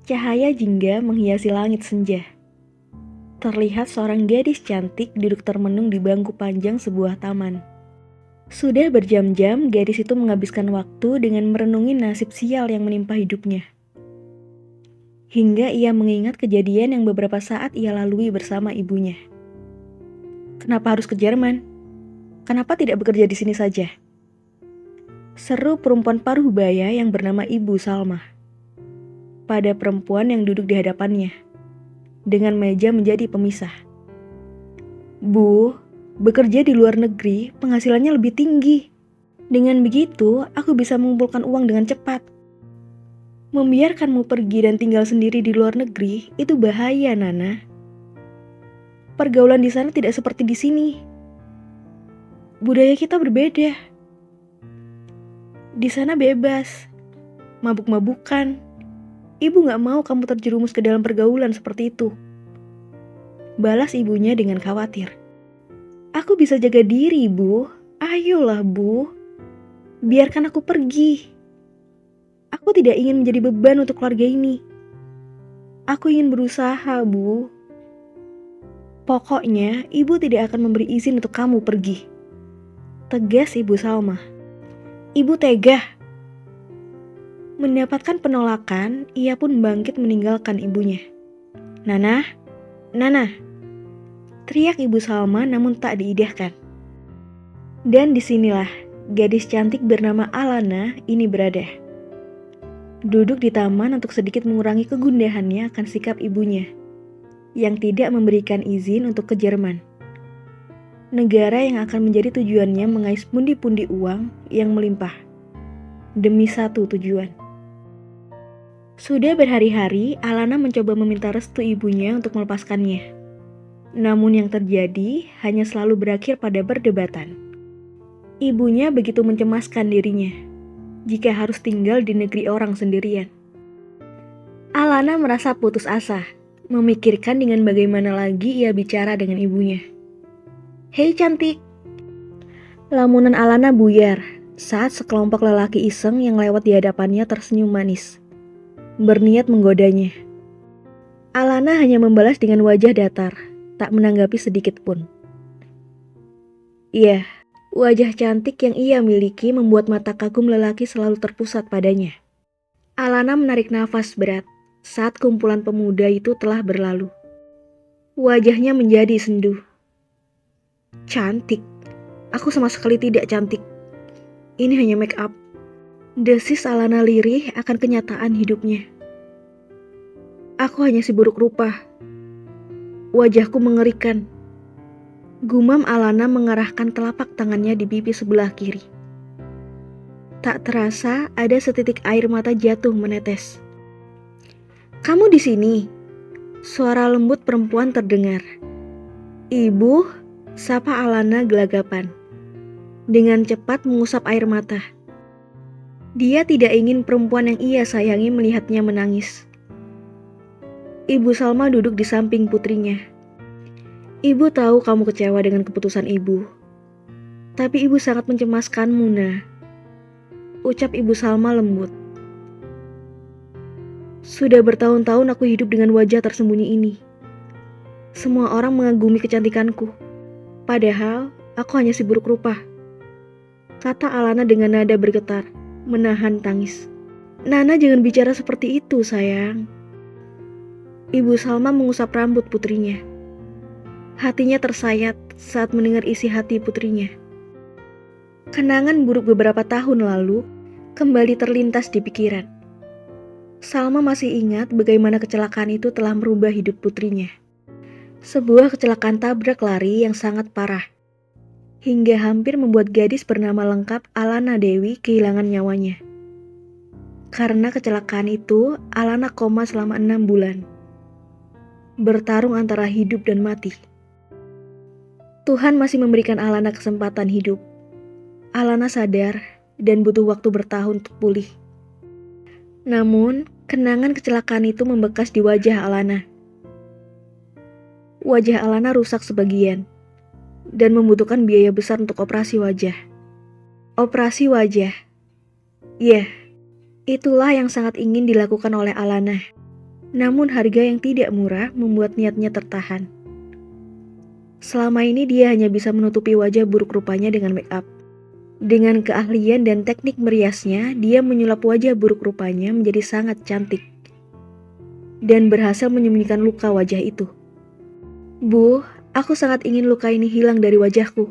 Cahaya jingga menghiasi langit senja. Terlihat seorang gadis cantik duduk termenung di bangku panjang sebuah taman. Sudah berjam-jam gadis itu menghabiskan waktu dengan merenungi nasib sial yang menimpa hidupnya. Hingga ia mengingat kejadian yang beberapa saat ia lalui bersama ibunya. Kenapa harus ke Jerman? Kenapa tidak bekerja di sini saja? Seru perempuan paruh baya yang bernama Ibu Salma pada perempuan yang duduk di hadapannya, dengan meja menjadi pemisah. Bu, bekerja di luar negeri penghasilannya lebih tinggi. Dengan begitu, aku bisa mengumpulkan uang dengan cepat. Membiarkanmu pergi dan tinggal sendiri di luar negeri itu bahaya, Nana. Pergaulan di sana tidak seperti di sini. Budaya kita berbeda. Di sana bebas, mabuk-mabukan. Ibu gak mau kamu terjerumus ke dalam pergaulan seperti itu. Balas ibunya dengan khawatir. Aku bisa jaga diri, Bu. Ayolah, Bu. Biarkan aku pergi. Aku tidak ingin menjadi beban untuk keluarga ini. Aku ingin berusaha, Bu. Pokoknya, ibu tidak akan memberi izin untuk kamu pergi. Tegas Ibu Salma. Ibu tega. Mendapatkan penolakan, ia pun bangkit meninggalkan ibunya. Nana, Nana, teriak Ibu Salma namun tak diindahkan. Dan disinilah gadis cantik bernama Alana ini berada. Duduk di taman untuk sedikit mengurangi kegundahannya akan sikap ibunya, yang tidak memberikan izin untuk ke Jerman. Negara yang akan menjadi tujuannya mengais pundi-pundi uang yang melimpah. Demi satu tujuan. Sudah berhari-hari, Alana mencoba meminta restu ibunya untuk melepaskannya. Namun yang terjadi hanya selalu berakhir pada perdebatan. Ibunya begitu mencemaskan dirinya jika harus tinggal di negeri orang sendirian. Alana merasa putus asa, memikirkan dengan bagaimana lagi ia bicara dengan ibunya. Hei cantik. Lamunan Alana buyar saat sekelompok lelaki iseng yang lewat di hadapannya tersenyum manis, berniat menggodanya. Alana hanya membalas dengan wajah datar, tak menanggapi sedikit pun. Iya, wajah cantik yang ia miliki membuat mata kagum lelaki selalu terpusat padanya. Alana menarik nafas berat saat kumpulan pemuda itu telah berlalu. Wajahnya menjadi sendu. Cantik? Aku sama sekali tidak cantik. Ini hanya make up. Desis Alana lirih akan kenyataan hidupnya. Aku hanya si buruk rupa. Wajahku mengerikan. Gumam Alana mengarahkan telapak tangannya di pipi sebelah kiri. Tak terasa ada setitik air mata jatuh menetes. Kamu di sini? Suara lembut perempuan terdengar. Ibu, sapa Alana gelagapan. Dengan cepat mengusap air mata. Dia tidak ingin perempuan yang ia sayangi melihatnya menangis. Ibu Salma duduk di samping putrinya. Ibu tahu kamu kecewa dengan keputusan ibu. Tapi ibu sangat mencemaskanmu, Nah. Ucap Ibu Salma lembut. Sudah bertahun-tahun aku hidup dengan wajah tersembunyi ini. Semua orang mengagumi kecantikanku. Padahal aku hanya si buruk rupa. Kata Alana dengan nada bergetar, menahan tangis. Nana jangan bicara seperti itu, sayang. Ibu Salma mengusap rambut putrinya. Hatinya tersayat saat mendengar isi hati putrinya. Kenangan buruk beberapa tahun lalu kembali terlintas di pikiran. Salma masih ingat bagaimana kecelakaan itu telah merubah hidup putrinya. Sebuah kecelakaan tabrak lari yang sangat parah, hingga hampir membuat gadis bernama lengkap Alana Dewi kehilangan nyawanya. Karena kecelakaan itu, Alana koma selama 6 bulan. Bertarung antara hidup dan mati. Tuhan masih memberikan Alana kesempatan hidup. Alana sadar dan butuh waktu bertahun untuk pulih. Namun, kenangan kecelakaan itu membekas di wajah Alana. Wajah Alana rusak sebagian dan membutuhkan biaya besar untuk operasi wajah. Operasi wajah. Ya, itulah yang sangat ingin dilakukan oleh Alana. Namun harga yang tidak murah membuat niatnya tertahan. Selama ini dia hanya bisa menutupi wajah buruk rupanya dengan make up. Dengan keahlian dan teknik meriasnya, dia menyulap wajah buruk rupanya menjadi sangat cantik. Dan berhasil menyembunyikan luka wajah itu. Bu, aku sangat ingin luka ini hilang dari wajahku.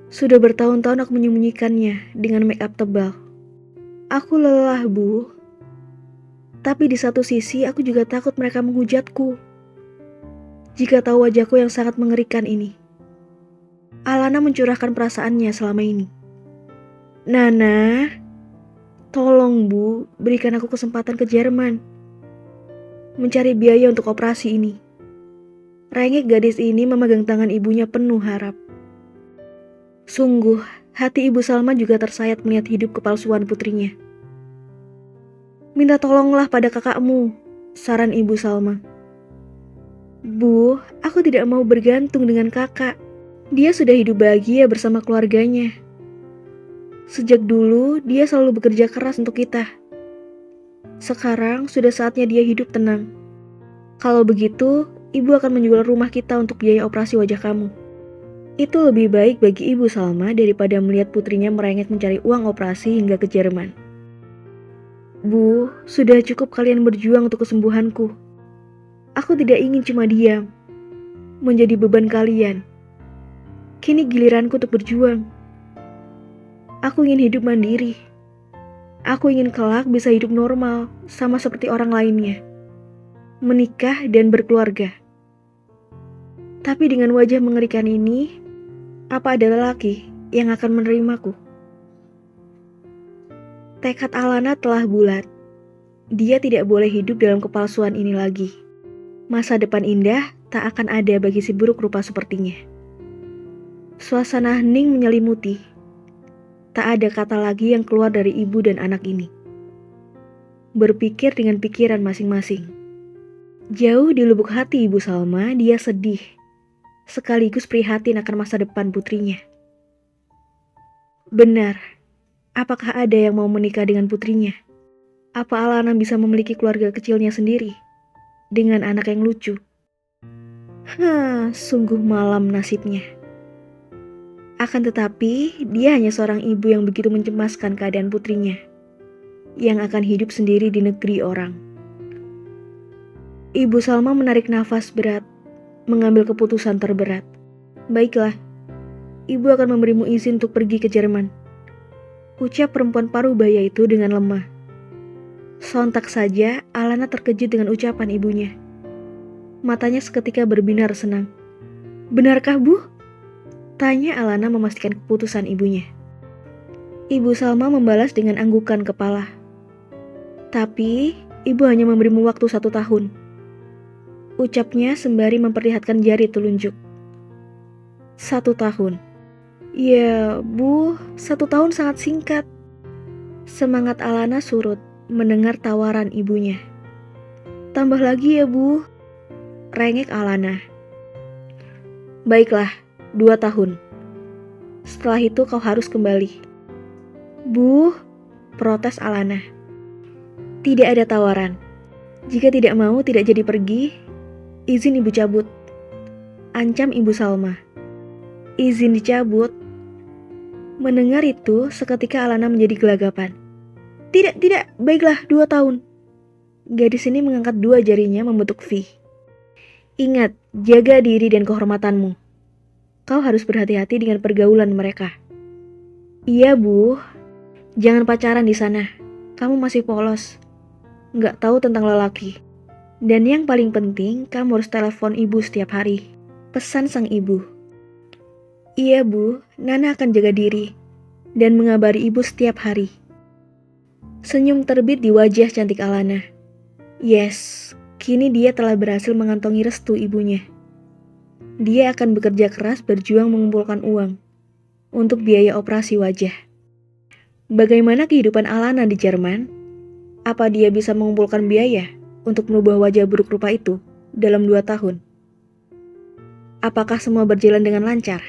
Sudah bertahun-tahun aku menyembunyikannya dengan make up tebal. Aku lelah, Bu. Tapi di satu sisi aku juga takut mereka menghujatku. Jika tahu wajahku yang sangat mengerikan ini. Alana mencurahkan perasaannya selama ini. Nana, tolong Bu, berikan aku kesempatan ke Jerman. Mencari biaya untuk operasi ini. Rengek gadis ini memegang tangan ibunya penuh harap. Sungguh, hati Ibu Salma juga tersayat melihat hidup kepalsuan putrinya. Minta tolonglah pada kakakmu, saran Ibu Salma. Bu, aku tidak mau bergantung dengan kakak. Dia sudah hidup bahagia bersama keluarganya. Sejak dulu, dia selalu bekerja keras untuk kita. Sekarang sudah saatnya dia hidup tenang. Kalau begitu, ibu akan menjual rumah kita untuk biaya operasi wajah kamu. Itu lebih baik bagi Ibu Salma daripada melihat putrinya merengek mencari uang operasi hingga ke Jerman. Bu, sudah cukup kalian berjuang untuk kesembuhanku. Aku tidak ingin cuma diam, menjadi beban kalian. Kini giliranku untuk berjuang. Aku ingin hidup mandiri. Aku ingin kelak bisa hidup normal, sama seperti orang lainnya. Menikah dan berkeluarga. Tapi dengan wajah mengerikan ini, apa ada lelaki yang akan menerimaku? Tekad Alana telah bulat. Dia tidak boleh hidup dalam kepalsuan ini lagi. Masa depan indah tak akan ada bagi si buruk rupa sepertinya. Suasana hening menyelimuti. Tak ada kata lagi yang keluar dari ibu dan anak ini. Berpikir dengan pikiran masing-masing. Jauh di lubuk hati Ibu Salma, dia sedih. Sekaligus prihatin akan masa depan putrinya. Benar, apakah ada yang mau menikah dengan putrinya? Apa Alana bisa memiliki keluarga kecilnya sendiri? Dengan anak yang lucu? Sungguh malam nasibnya. Akan tetapi, dia hanya seorang ibu yang begitu mencemaskan keadaan putrinya, yang akan hidup sendiri di negeri orang. Ibu Salma menarik nafas berat, mengambil keputusan terberat. Baiklah, ibu akan memberimu izin untuk pergi ke Jerman. Ucap perempuan parubaya itu dengan lemah. Sontak saja, Alana terkejut dengan ucapan ibunya. Matanya seketika berbinar senang. Benarkah, Bu? Tanya Alana memastikan keputusan ibunya. Ibu Salma membalas dengan anggukan kepala. Tapi, ibu hanya memberimu waktu 1 tahun. Ucapnya sembari memperlihatkan jari telunjuk. 1 tahun. Ya, Bu, 1 tahun sangat singkat. Semangat Alana surut mendengar tawaran ibunya. Tambah lagi ya, Bu. Rengek Alana. Baiklah. 2 tahun. Setelah itu kau harus kembali. Bu, protes Alana. Tidak ada tawaran. Jika tidak mau tidak jadi pergi, izin ibu cabut. Ancam Ibu Salma. Izin dicabut. Mendengar itu, seketika Alana menjadi gelagapan. Tidak, baiklah 2 tahun. Gadis ini mengangkat 2 jarinya membentuk V. Ingat, jaga diri dan kehormatanmu. Kau harus berhati-hati dengan pergaulan mereka. Iya, Bu. Jangan pacaran di sana. Kamu masih polos. Nggak tahu tentang lelaki. Dan yang paling penting, kamu harus telepon ibu setiap hari. Pesan sang ibu. Iya, Bu. Nana akan jaga diri. Dan mengabari ibu setiap hari. Senyum terbit di wajah cantik Alana. Yes, kini dia telah berhasil mengantongi restu ibunya. Dia akan bekerja keras berjuang mengumpulkan uang untuk biaya operasi wajah. Bagaimana kehidupan Alana di Jerman? Apa dia bisa mengumpulkan biaya untuk merubah wajah buruk rupa itu dalam 2 tahun? Apakah semua berjalan dengan lancar?